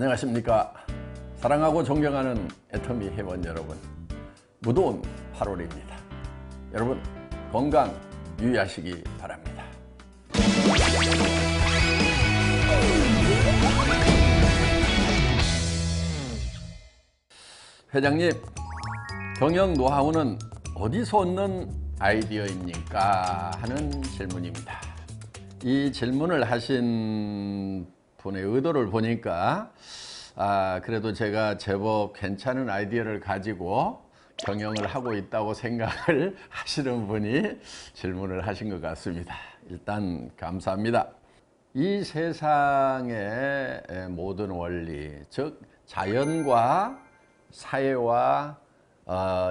안녕하십니까. 사랑하고 존경하는 애터미 회원 여러분, 무더운 8월입니다. 여러분 건강 유의하시기 바랍니다. 회장님, 경영 노하우는 어디서 얻는 아이디어입니까? 하는 질문입니다. 이 질문을 하신 분의 의도를 보니까 그래도 제가 제법 괜찮은 아이디어를 가지고 경영을 하고 있다고 생각을 하시는 분이 질문을 하신 것 같습니다. 일단 감사합니다. 이 세상의 모든 원리, 즉 자연과 사회와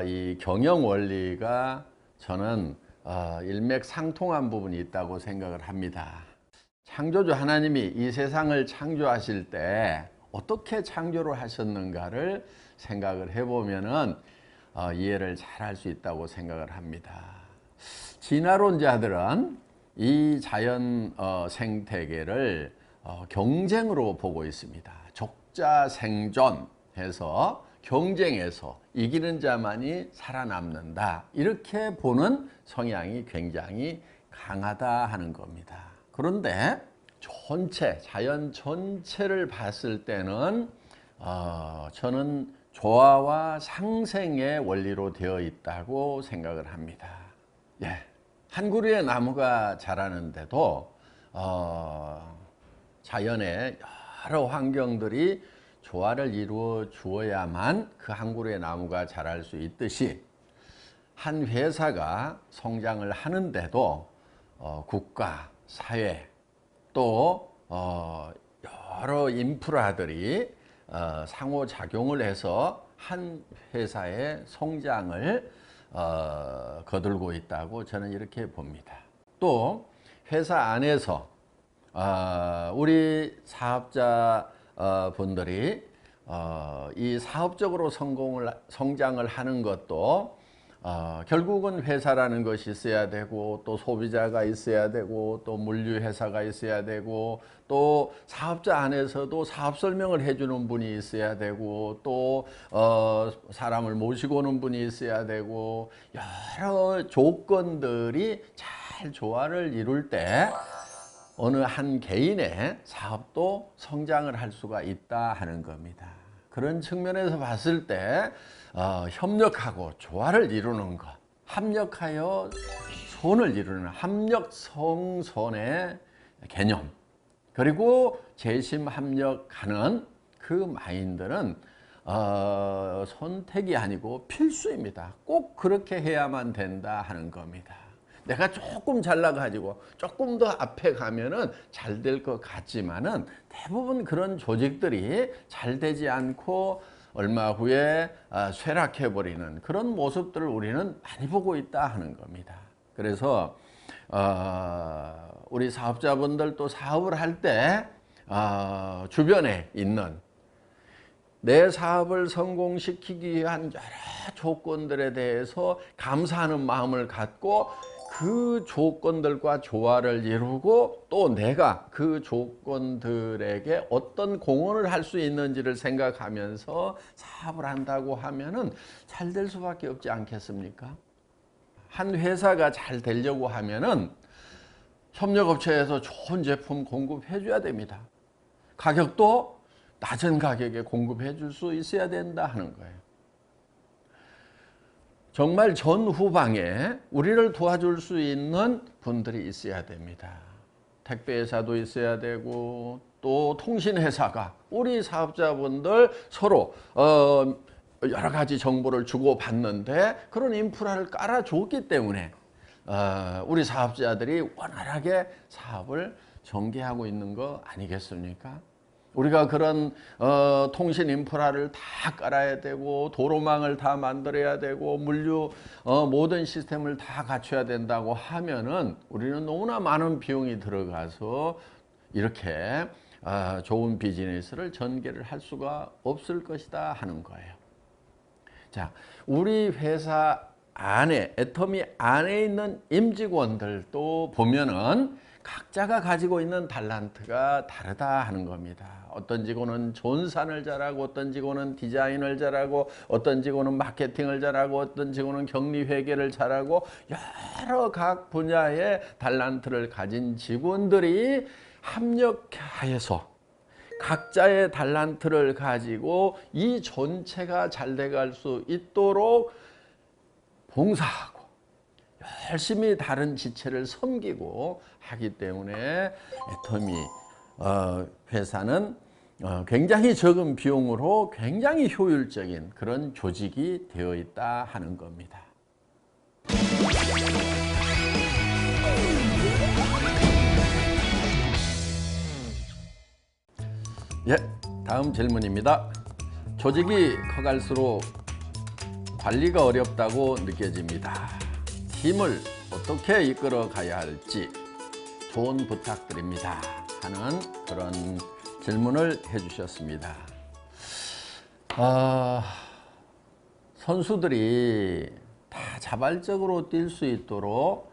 이 경영 원리가 저는 일맥상통한 부분이 있다고 생각을 합니다. 창조주 하나님이 이 세상을 창조하실 때 어떻게 창조를 하셨는가를 생각을 해보면은 이해를 잘 할 수 있다고 생각을 합니다. 진화론자들은 이 자연 생태계를 경쟁으로 보고 있습니다. 적자생존해서 경쟁에서 이기는 자만이 살아남는다, 이렇게 보는 성향이 굉장히 강하다 하는 겁니다. 그런데 자연 전체를 봤을 때는 저는 조화와 상생의 원리로 되어 있다고 생각을 합니다. 한 그루의 나무가 자라는데도 자연의 여러 환경들이 조화를 이루어 주어야만 그 한 그루의 나무가 자랄 수 있듯이, 한 회사가 성장을 하는데도 국가, 사회, 또 여러 인프라들이 상호작용을 해서 한 회사의 성장을 거들고 있다고 저는 이렇게 봅니다. 또 회사 안에서 우리 사업자 분들이 이 사업적으로 성장을 하는 것도 결국은 회사라는 것이 있어야 되고, 또 소비자가 있어야 되고, 또 물류회사가 있어야 되고, 또 사업자 안에서도 사업 설명을 해주는 분이 있어야 되고, 또 사람을 모시고 오는 분이 있어야 되고, 여러 조건들이 잘 조화를 이룰 때 어느 한 개인의 사업도 성장을 할 수가 있다 하는 겁니다. 그런 측면에서 봤을 때 협력하고 조화를 이루는 것, 합력하여 손을 이루는 합력성선의 개념, 그리고 재심합력하는 그 마인드는 선택이 아니고 필수입니다. 꼭 그렇게 해야만 된다 하는 겁니다. 내가 조금 잘나가지고 조금 더 앞에 가면은 잘 될 것 같지만은, 대부분 그런 조직들이 잘 되지 않고 얼마 후에 쇠락해버리는 그런 모습들을 우리는 많이 보고 있다 하는 겁니다. 그래서 우리 사업자분들 또 사업을 할 때 주변에 있는 내 사업을 성공시키기 위한 여러 조건들에 대해서 감사하는 마음을 갖고 그 조건들과 조화를 이루고, 또 내가 그 조건들에게 어떤 공헌을 할 수 있는지를 생각하면서 사업을 한다고 하면은 잘 될 수밖에 없지 않겠습니까? 한 회사가 잘 되려고 하면은 협력업체에서 좋은 제품 공급해 줘야 됩니다. 가격도 낮은 가격에 공급해 줄 수 있어야 된다 하는 거예요. 정말 전후방에 우리를 도와줄 수 있는 분들이 있어야 됩니다. 택배회사도 있어야 되고, 또 통신회사가 우리 사업자분들 서로 여러 가지 정보를 주고받는데 그런 인프라를 깔아줬기 때문에 우리 사업자들이 원활하게 사업을 전개하고 있는 거 아니겠습니까? 우리가 그런 통신 인프라를 다 깔아야 되고, 도로망을 다 만들어야 되고, 물류 모든 시스템을 다 갖춰야 된다고 하면은 우리는 너무나 많은 비용이 들어가서 이렇게 좋은 비즈니스를 전개를 할 수가 없을 것이다 하는 거예요. 자, 우리 회사 안에, 애터미 안에 있는 임직원들도 보면은 각자가 가지고 있는 달란트가 다르다 하는 겁니다. 어떤 직원은 존산을 잘하고, 어떤 직원은 디자인을 잘하고, 어떤 직원은 마케팅을 잘하고, 어떤 직원은 격리 회계를 잘하고, 여러 각 분야의 달란트를 가진 직원들이 합력하여서 각자의 달란트를 가지고 이 전체가 잘 돼갈 수 있도록 봉사하고 열심히 다른 지체를 섬기고 하기 때문에 애터미 회사는 굉장히 적은 비용으로 굉장히 효율적인 그런 조직이 되어 있다 하는 겁니다. 예, 다음 질문입니다. 조직이 커갈수록 관리가 어렵다고 느껴집니다. 팀을 어떻게 이끌어 가야 할지 조언 부탁드립니다 하는 그런 질문을 해주셨습니다. 선수들이 다 자발적으로 뛸 수 있도록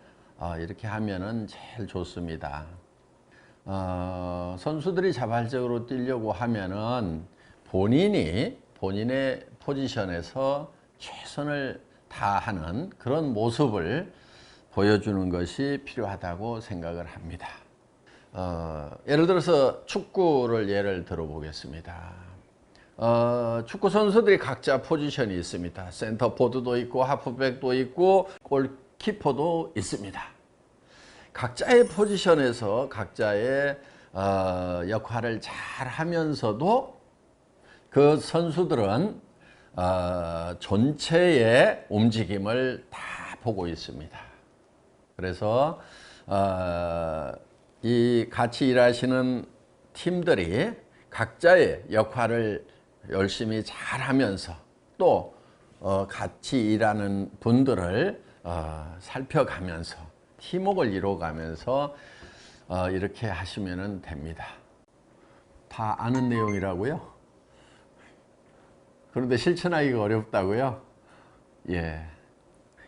이렇게 하면은 제일 좋습니다. 선수들이 자발적으로 뛰려고 하면은 본인의 포지션에서 최선을 다하는 그런 모습을 보여주는 것이 필요하다고 생각을 합니다. 예를 들어서 축구를 예를 들어 보겠습니다. 축구 선수들이 각자 포지션이 있습니다. 센터포드도 있고 하프백도 있고 골키퍼도 있습니다. 각자의 포지션에서 각자의 역할을 잘 하면서도 그 선수들은 전체의 움직임을 다 보고 있습니다. 그래서 이 같이 일하시는 팀들이 각자의 역할을 열심히 잘 하면서 또 같이 일하는 분들을 살펴가면서 팀워크를 이루어가면서 이렇게 하시면 됩니다. 다 아는 내용이라고요? 그런데 실천하기가 어렵다고요? 예.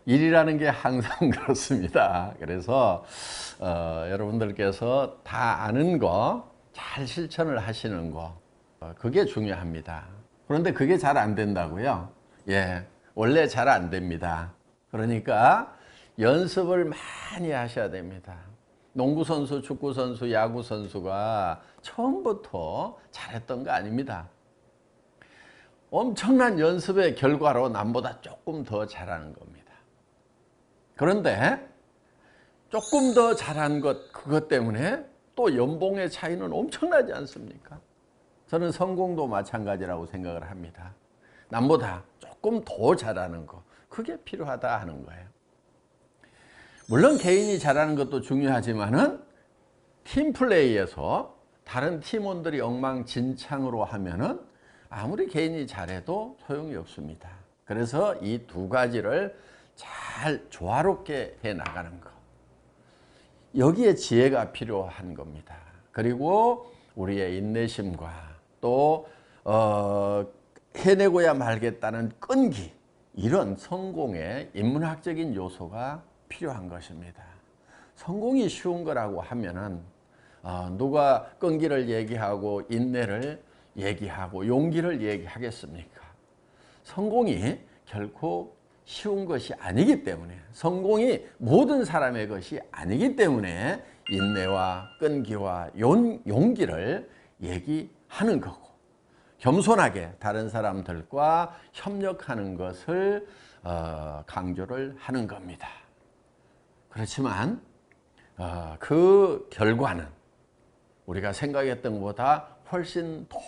일이라는 게 항상 그렇습니다. 그래서 여러분들께서 다 아는 거 잘 실천을 하시는 거 그게 중요합니다. 그런데 그게 잘 안 된다고요? 예. 원래 잘 안 됩니다. 그러니까 연습을 많이 하셔야 됩니다. 농구선수, 축구선수, 야구선수가 처음부터 잘했던 거 아닙니다. 엄청난 연습의 결과로 남보다 조금 더 잘하는 겁니다. 그런데 조금 더 잘한 그것 때문에 또 연봉의 차이는 엄청나지 않습니까? 저는 성공도 마찬가지라고 생각을 합니다. 남보다 조금 더 잘하는 거, 그게 필요하다 하는 거예요. 물론 개인이 잘하는 것도 중요하지만은 팀플레이에서 다른 팀원들이 엉망진창으로 하면은 아무리 개인이 잘해도 소용이 없습니다. 그래서 이 두 가지를 잘 조화롭게 해 나가는 것. 여기에 지혜가 필요한 겁니다. 그리고 우리의 인내심과 또 해내고야 말겠다는 끈기, 이런 성공의 인문학적인 요소가 필요한 것입니다. 성공이 쉬운 거라고 하면은 누가 끈기를 얘기하고 인내를 얘기하고 용기를 얘기하겠습니까? 성공이 결코 쉬운 것이 아니기 때문에, 성공이 모든 사람의 것이 아니기 때문에 인내와 끈기와 용기를 얘기하는 거고, 겸손하게 다른 사람들과 협력하는 것을 강조를 하는 겁니다. 그렇지만 그 결과는 우리가 생각했던 것보다 훨씬 더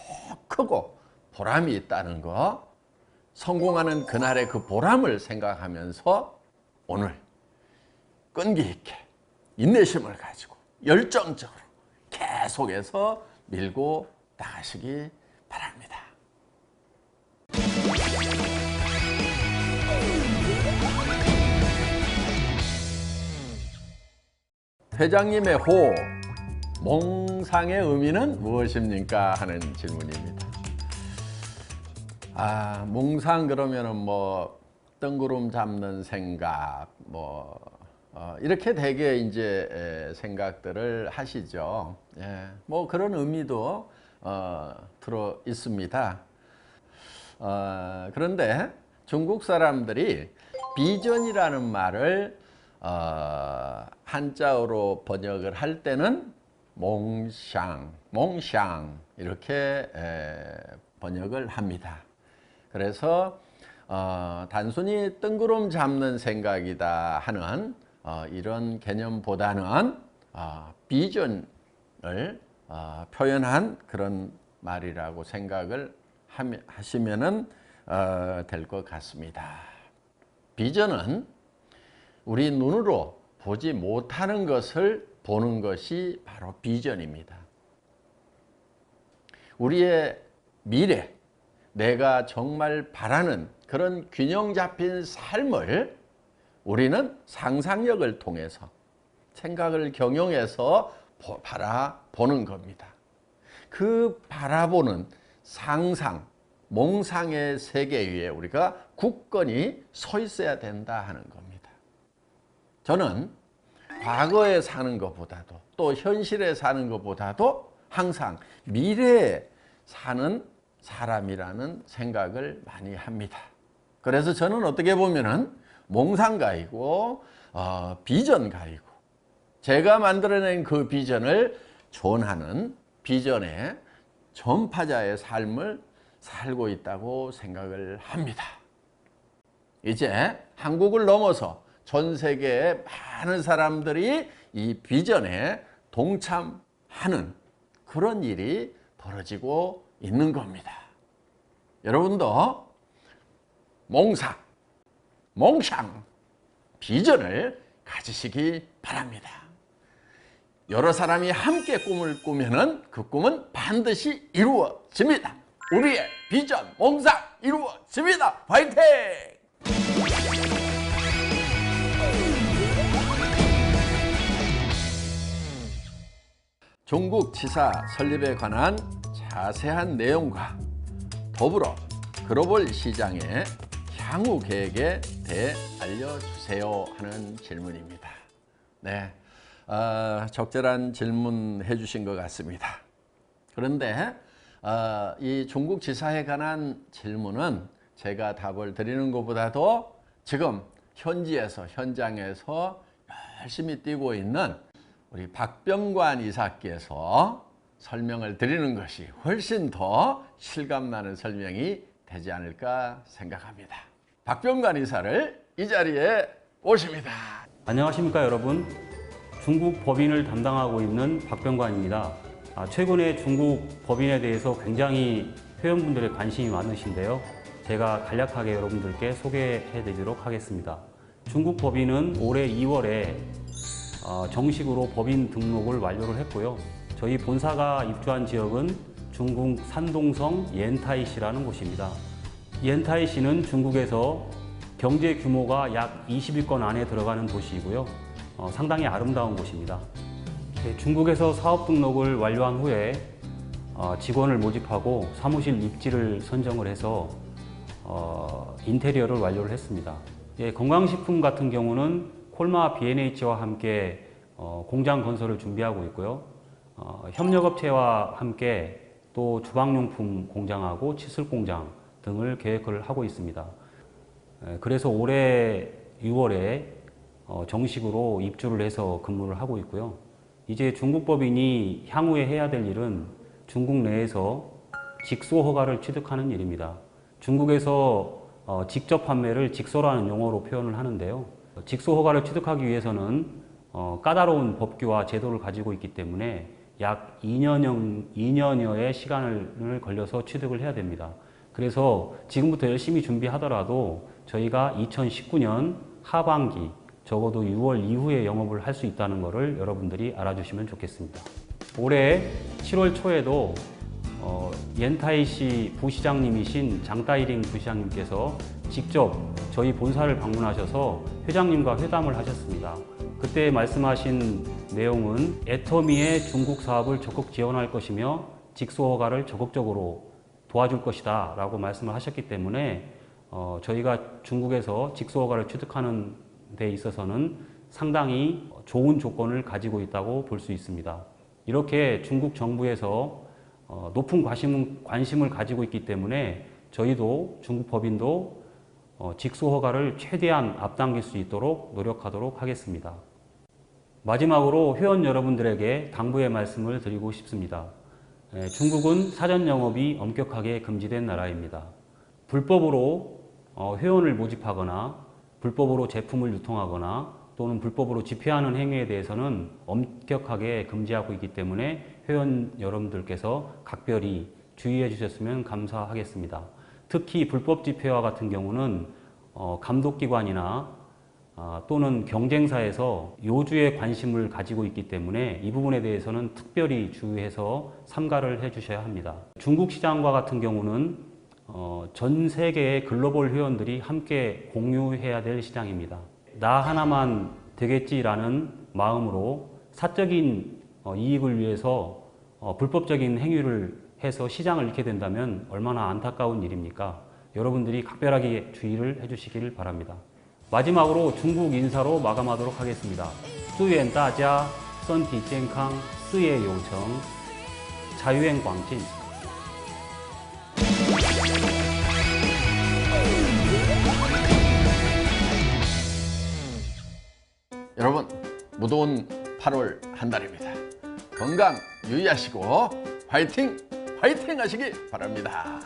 크고 보람이 있다는 거, 성공하는 그날의 그 보람을 생각하면서 오늘 끈기 있게 인내심을 가지고 열정적으로 계속해서 밀고 나가시기 바랍니다. 회장님의 호, 몽상의 의미는 무엇입니까? 하는 질문입니다. 몽상 그러면은 뭐 뜬구름 잡는 생각, 뭐 이렇게 되게 이제 생각들을 하시죠. 예, 뭐 그런 의미도 들어 있습니다. 그런데 중국 사람들이 비전이라는 말을 한자어로 번역을 할 때는 몽샹 이렇게 번역을 합니다. 그래서 단순히 뜬구름 잡는 생각이다 하는 이런 개념보다는 비전을 표현한 그런 말이라고 생각을 하시면 될 것 같습니다. 비전은 우리 눈으로 보지 못하는 것을 보는 것이 바로 비전입니다. 우리의 미래, 내가 정말 바라는 그런 균형 잡힌 삶을 우리는 상상력을 통해서 생각을 경영해서 바라보는 겁니다. 그 바라보는 상상, 몽상의 세계 위에 우리가 굳건히 서 있어야 된다 하는 겁니다. 저는 과거에 사는 것보다도 또 현실에 사는 것보다도 항상 미래에 사는 사람이라는 생각을 많이 합니다. 그래서 저는 어떻게 보면은 몽상가이고 비전가이고 제가 만들어낸 그 비전을 존하는 비전의 전파자의 삶을 살고 있다고 생각을 합니다. 이제 한국을 넘어서 전 세계의 많은 사람들이 이 비전에 동참하는 그런 일이 벌어지고 있는 겁니다. 여러분도 몽상, 몽샹, 비전을 가지시기 바랍니다. 여러 사람이 함께 꿈을 꾸면은 그 꿈은 반드시 이루어집니다. 우리의 비전, 몽상 이루어집니다. 화이팅! 중국 지사 설립에 관한 자세한 내용과 더불어 글로벌 시장의 향후 계획에 대해 알려주세요 하는 질문입니다. 네, 적절한 질문 해주신 것 같습니다. 그런데 이 중국 지사에 관한 질문은 제가 답을 드리는 것보다도 지금 현장에서 열심히 뛰고 있는 우리 박병관 이사께서 설명을 드리는 것이 훨씬 더 실감나는 설명이 되지 않을까 생각합니다. 박병관 이사를 이 자리에 모십니다. 안녕하십니까 여러분. 중국 법인을 담당하고 있는 박병관입니다. 최근에 중국 법인에 대해서 굉장히 회원분들의 관심이 많으신데요. 제가 간략하게 여러분들께 소개해 드리도록 하겠습니다. 중국 법인은 올해 2월에 정식으로 법인 등록을 완료를 했고요. 저희 본사가 입주한 지역은 중국 산동성 옌타이시라는 곳입니다. 옌타이시는 중국에서 경제 규모가 약 20위권 안에 들어가는 도시이고요. 상당히 아름다운 곳입니다. 중국에서 사업 등록을 완료한 후에 직원을 모집하고 사무실 입지를 선정을 해서 인테리어를 완료를 했습니다. 건강식품 같은 경우는 콜마 B&H와 함께 공장 건설을 준비하고 있고요. 협력업체와 함께 또 주방용품 공장하고 칫솔 공장 등을 계획을 하고 있습니다. 그래서 올해 6월에 정식으로 입주를 해서 근무를 하고 있고요. 이제 중국 법인이 향후에 해야 될 일은 중국 내에서 직소 허가를 취득하는 일입니다. 중국에서 직접 판매를 직소라는 용어로 표현을 하는데요. 직소 허가를 취득하기 위해서는 까다로운 법규와 제도를 가지고 있기 때문에 약 2년여의 시간을 걸려서 취득을 해야 됩니다. 그래서 지금부터 열심히 준비하더라도 저희가 2019년 하반기 적어도 6월 이후에 영업을 할 수 있다는 것을 여러분들이 알아주시면 좋겠습니다. 올해 7월 초에도 옌타이시 부시장님이신 장따이링 부시장님께서 직접 저희 본사를 방문하셔서 회장님과 회담을 하셨습니다. 그때 말씀하신 내용은 애터미의 중국 사업을 적극 지원할 것이며 직소 허가를 적극적으로 도와줄 것이다 라고 말씀을 하셨기 때문에 저희가 중국에서 직소 허가를 취득하는 데 있어서는 상당히 좋은 조건을 가지고 있다고 볼 수 있습니다. 이렇게 중국 정부에서 높은 관심을 가지고 있기 때문에 저희도 중국 법인도 직수 허가를 최대한 앞당길 수 있도록 노력하도록 하겠습니다. 마지막으로 회원 여러분들에게 당부의 말씀을 드리고 싶습니다. 중국은 사전 영업이 엄격하게 금지된 나라입니다. 불법으로 회원을 모집하거나 불법으로 제품을 유통하거나 또는 불법으로 집회하는 행위에 대해서는 엄격하게 금지하고 있기 때문에 회원 여러분들께서 각별히 주의해 주셨으면 감사하겠습니다. 특히 불법 집회와 같은 경우는 감독기관이나 또는 경쟁사에서 요주에 관심을 가지고 있기 때문에 이 부분에 대해서는 특별히 주의해서 삼가를 해 주셔야 합니다. 중국 시장과 같은 경우는 전 세계의 글로벌 회원들이 함께 공유해야 될 시장입니다. 나 하나만 되겠지라는 마음으로 사적인 이익을 위해서 불법적인 행위를 해서 시장을 잃게 된다면 얼마나 안타까운 일입니까? 여러분들이 각별하게 주의를 해주시길 바랍니다. 마지막으로 중국 인사로 마감하도록 하겠습니다. 祝愿大家身体健康，事业有成，财源广进。 여러분, 무더운 8월 한 달입니다. 건강 유의하시고 화이팅! 화이팅 하시기 바랍니다.